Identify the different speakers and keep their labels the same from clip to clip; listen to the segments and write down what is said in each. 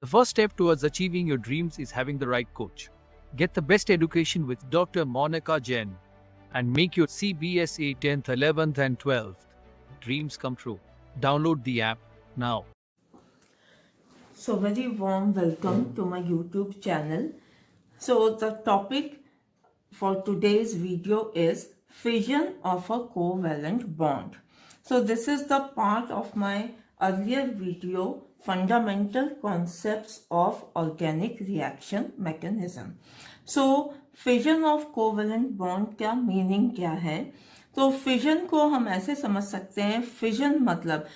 Speaker 1: The first step towards achieving your dreams is having the right coach. Get the best education with Dr. Monica Jain and make your CBSE 10th, 11th, and 12th dreams come true. Download the app now.
Speaker 2: So very warm welcome to my YouTube channel. So the topic for today's video is fission of a covalent bond. So this is the part of my earlier video, fundamental concepts of organic reaction mechanism. So fission of covalent bond का meaning क्या है? तो fission को हम ऐसे समझ सकते हैं, फिजन मतलब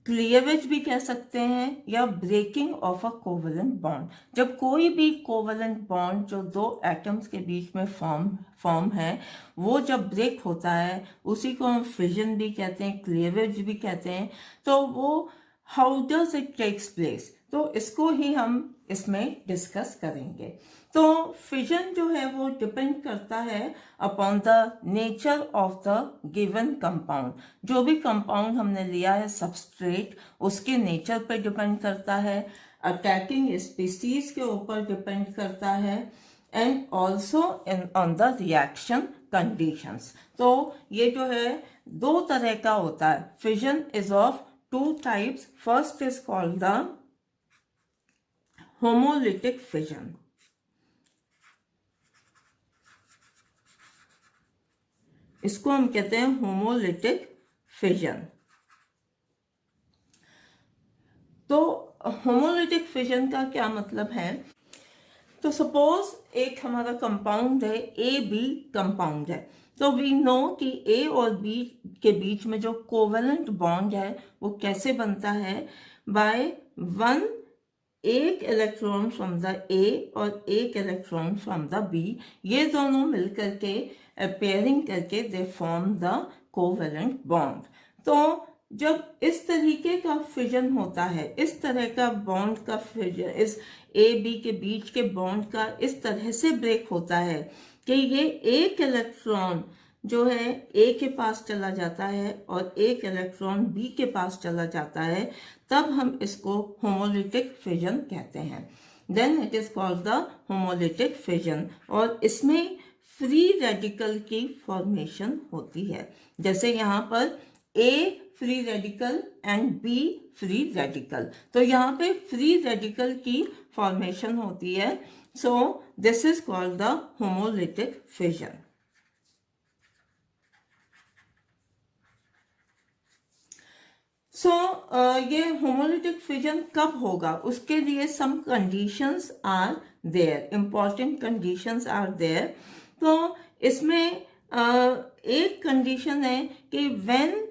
Speaker 2: क्लीवेज भी कह सकते हैं या breaking of a covalent bond. जब कोई भी कोवलेंट बॉन्ड जो दो एटम्स के बीच में फॉर्म है वो जब ब्रेक होता है उसी को हम फिजन भी कहते हैं, क्लीवेज भी कहते हैं। तो वो how does it takes place, तो इसको ही हम इसमें डिस्कस करेंगे। तो फिजन जो है वो डिपेंड करता है upon the nature of the given compound. जो भी कंपाउंड हमने लिया है सबस्ट्रेट, उसके नेचर पे डिपेंड करता है, अटैकिंग स्पीसीज के ऊपर डिपेंड करता है, and also on the reaction conditions. तो ये जो है दो तरह का होता है। Fission is of two types. First is called the homolytic fission. इसको हम कहते हैं होमोलिटिक फिजन। तो होमोलिटिक फिजन का क्या मतलब है? तो सपोज एक हमारा कंपाउंड है, ए बी कंपाउंड है। तो वी नो कि ए और बी के बीच में जो कोवेलेंट बॉन्ड है वो कैसे बनता है? बाय वन, एक इलेक्ट्रॉन फ्रॉम द ए और एक इलेक्ट्रॉन फ्रॉम द बी, ये दोनों मिलकर के पेयरिंग करके they form the covalent bond. तो जब इस तरीके का फिजन होता है, इस तरह का बॉन्ड का फिजन, इस ए बी के बीच के बॉन्ड का इस तरह से ब्रेक होता है कि ये एक इलेक्ट्रॉन जो है ए के पास चला जाता है और एक इलेक्ट्रॉन बी के पास चला जाता है, तब हम इसको होमोलिटिक फिजन कहते हैं। Then it is called the homolytic fission. और इसमें फ्री रेडिकल की फॉर्मेशन होती है। जैसे यहाँ पर a free radical and b free radical, तो यहाँ पे फ्री रेडिकल की फॉर्मेशन होती है। So this is called the homolytic fission. सो ये होमोलिटिक फिजन कब होगा, उसके लिए some conditions are there, important conditions are there. तो इसमें एक कंडीशन है कि व्हेन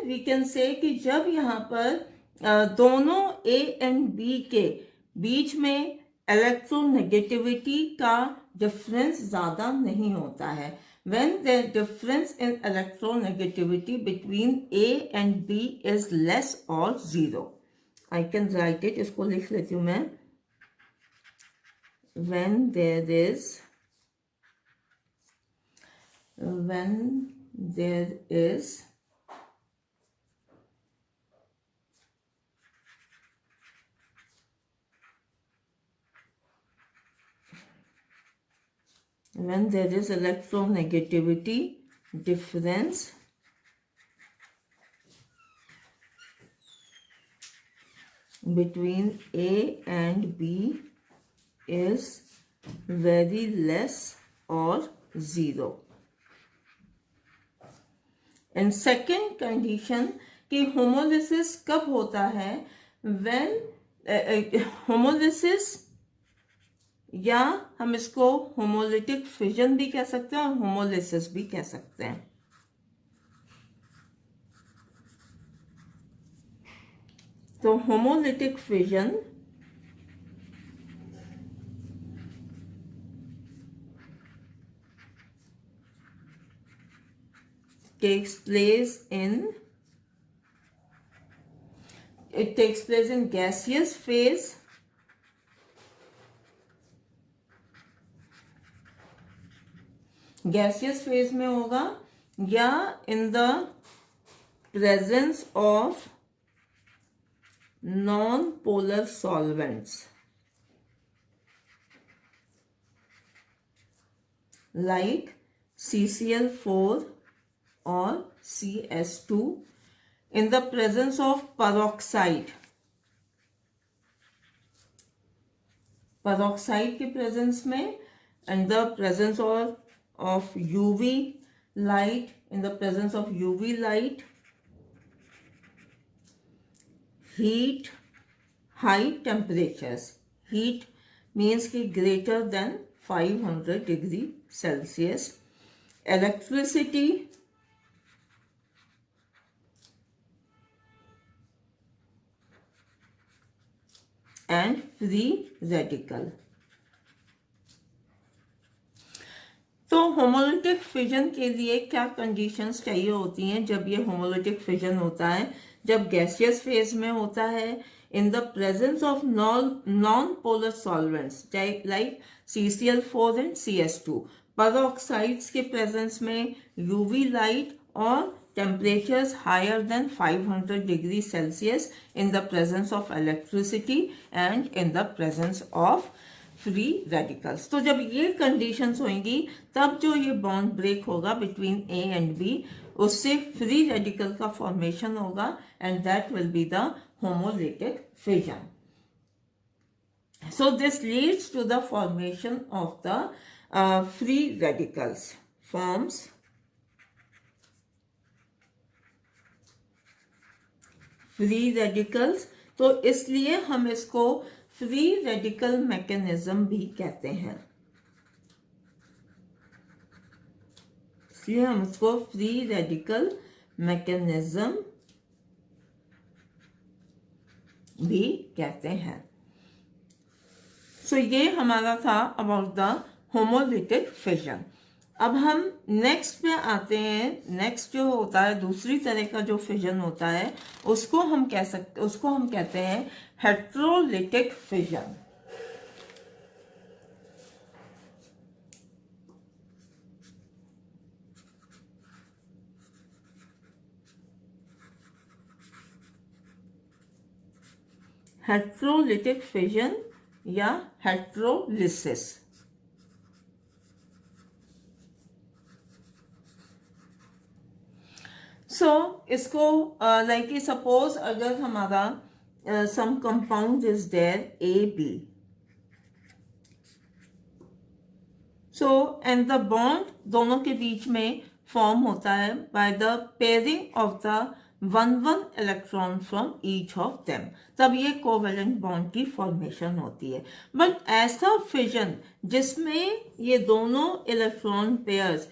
Speaker 2: वी कैन से कि जब यहाँ पर दोनों ए एंड बी के बीच में इलेक्ट्रोनेगेटिविटी का डिफरेंस ज्यादा नहीं होता है। When the difference in electronegativity between A and B is less or zero. I can write it, इसको लिख लेती हूँ मैं। When there is electronegativity difference between A and B is very less or zero. And second condition कि homolysis कब होता है? when homolysis, या हम इसको होमोलिटिक फिजन भी कह सकते हैं और होमोलिसिस भी कह सकते हैं। तो homolytic fission takes place in gaseous phase gaseous phase में होगा या in the presence of non-polar solvents like CCl4 or CS2 in the presence of peroxide के presence में, in the presence of UV light, in the presence of UV light, heat, high temperatures. Heat means कि greater than 500 degree Celsius. Electricity, and free radical. तो homolytic fission के लिए क्या conditions चाहिए होती हैं जब ये होमोलिटिक फिजन होता है? जब गैसियस फेज में होता है, in the presence of non polar solvents like CCl4 and CS2, पेरोक्साइड्स के प्रेजेंस में, यूवी लाइट और temperatures higher than 500 degrees Celsius, in the presence of electricity and in the presence of free radicals. तो जब ये conditions होंगी तब जो ये bond break होगा between A and B, उससे free radical का formation होगा and that will be the homolytic fission. So this leads to the formation of the free radicals, forms free radicals. तो इसलिए हम इसको फ्री रेडिकल मैकेनिज्म भी कहते हैं. इसलिए हम इसको फ्री रेडिकल मैकेनिज्म भी कहते हैं. सो ये हमारा था अबाउट द होमोलिटिक फिजन. अब हम नेक्स्ट पे आते हैं. नेक्स्ट जो होता है, दूसरी तरह का जो फिजन होता है, उसको हम कहते हैं हेट्रोलिटिक फिजन. हेट्रोलिटिक फिजन या हेट्रोलिसिस. सो इसको लाइक सपोज अगर हमारा some compound is there AB, so and the bond दोनों के बीच में फॉर्म होता है by the pairing of the 1 electron from each of them, तब ये कोवेलेंट बॉन्ड की फॉर्मेशन होती है. बट ऐसा फिजन जिसमें ये दोनों electron pairs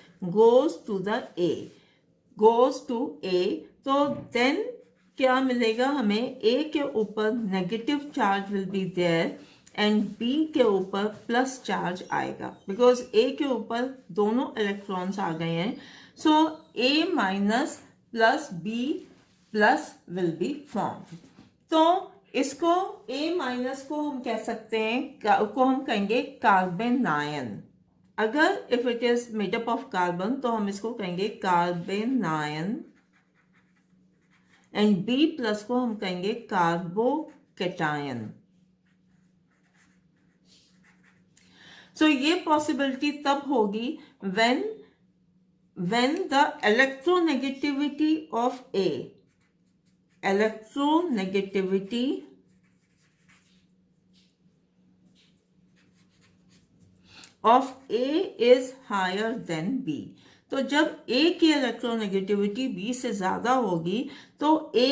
Speaker 2: goes to A, तो देन क्या मिलेगा हमें? A के ऊपर negative charge will be there and B के ऊपर प्लस चार्ज आएगा, बिकॉज A के ऊपर दोनों इलेक्ट्रॉन्स आ गए हैं. So A minus plus B plus will be form. तो इसको A माइनस को हम कह सकते हैं, को हम कहेंगे कार्बेनायन. अगर if it is made up of carbon तो हम इसको कहेंगे कार्बेनायन, एंड B प्लस को हम कहेंगे कार्बोकेटायन. सो ये पॉसिबिलिटी तब होगी when the electronegativity of A, electronegativity of A is higher than B. तो जब A की इलेक्ट्रोनेगेटिविटी B से ज्यादा होगी तो A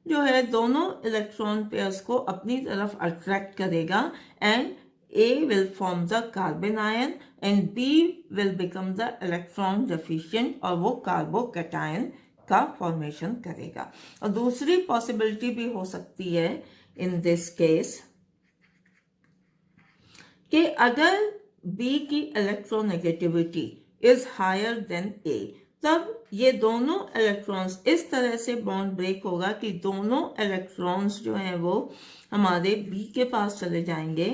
Speaker 2: जो है दोनों इलेक्ट्रॉन पेयर्स को अपनी तरफ अट्रैक्ट करेगा and A will form the carbon ion and B will become the electron deficient और वो कार्बोकेटायन का फॉर्मेशन करेगा. और दूसरी पॉसिबिलिटी भी हो सकती है इन दिस केस कि अगर B की electronegativity is higher than A, तब ये दोनों इलेक्ट्रॉन्स इस तरह से बॉन्ड ब्रेक होगा कि दोनों इलेक्ट्रॉन्स जो हैं वो हमारे B के पास चले जाएंगे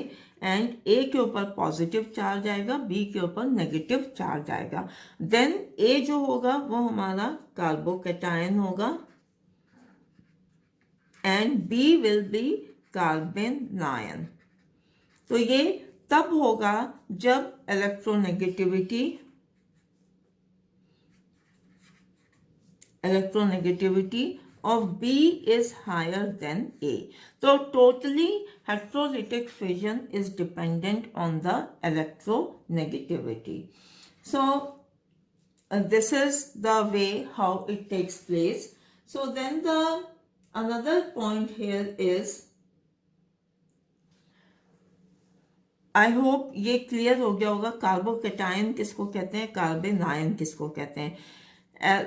Speaker 2: एंड A के ऊपर पॉजिटिव चार्ज आएगा, B के ऊपर नेगेटिव चार्ज आएगा. देन A जो होगा वो हमारा कार्बोकेटायन होगा and B will be carbanion. तो ये तब होगा जब electronegativity of B is higher than A. So totally electrolytic fission is dependent on the electronegativity. So this is the way how it takes place. So then the another point here is, I hope ये clear हो गया होगा carbocation किसको कहते हैं, कार्बेनायन किसको कहते हैं.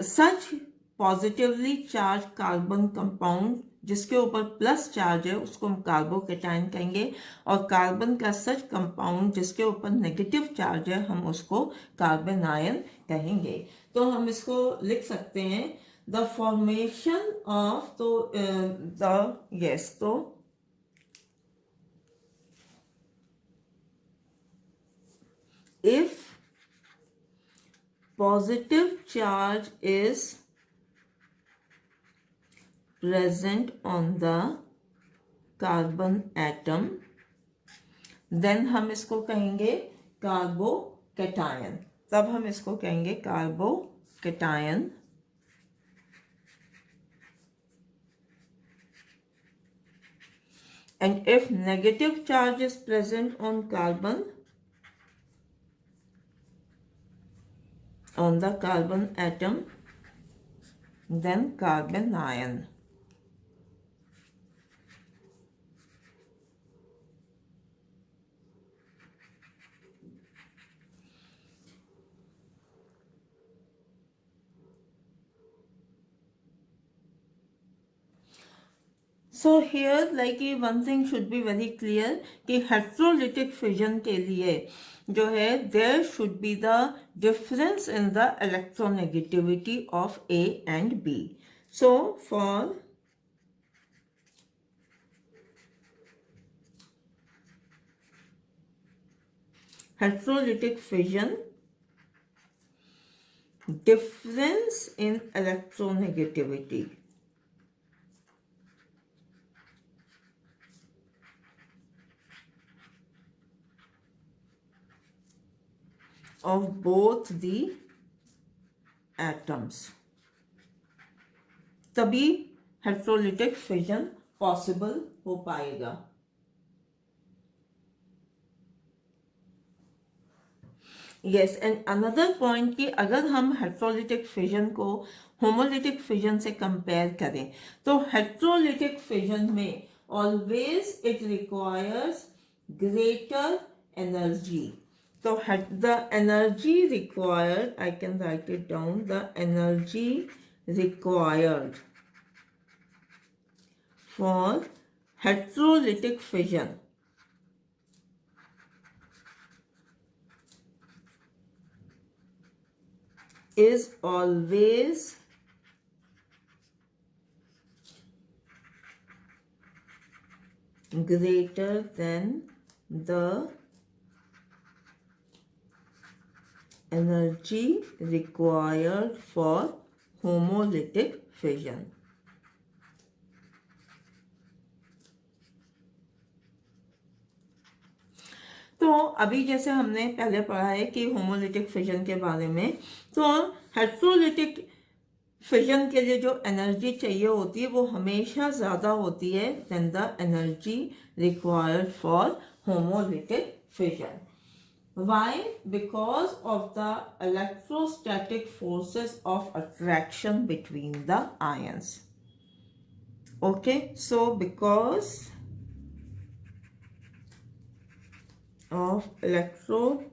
Speaker 2: सच पॉजिटिवली चार्ज कार्बन कंपाउंड जिसके ऊपर प्लस चार्ज है उसको हम कार्बोकेटायन कहेंगे, और कार्बन का सच कंपाउंड जिसके ऊपर नेगेटिव चार्ज है हम उसको कार्बेनायन कहेंगे. तो हम इसको लिख सकते हैं द फॉर्मेशन ऑफ, तो तो if positive charge is present on the carbon atom, then हम इसको कहेंगे कार्बोकेटायन. तब हम इसको कहेंगे carbocation. And if negative charge is present on carbon, on the carbon atom, then carbanion. So here like one thing should be very clear कि heterolytic fission के लिए जो है there should be the difference in the electronegativity of A and B. So for heterolytic fission, difference in electronegativity of both the atoms, तभी heterolytic fission possible हो पाएगा. Yes, and another point कि अगर हम heterolytic fission को homolytic fission से compare करें तो heterolytic fission में always it requires greater energy. So the energy required, I can write it down, the energy required for heterolytic fission is always greater than the energy required for homolytic fission. तो अभी जैसे हमने पहले पढ़ा है कि homolytic fission के बारे में, तो हेटेरोलिटिक फिजन के लिए जो एनर्जी चाहिए होती है वो हमेशा ज़्यादा होती है than the energy required for homolytic fission. Why? Because of the electrostatic forces of attraction between the ions. Okay, so because of electrostatic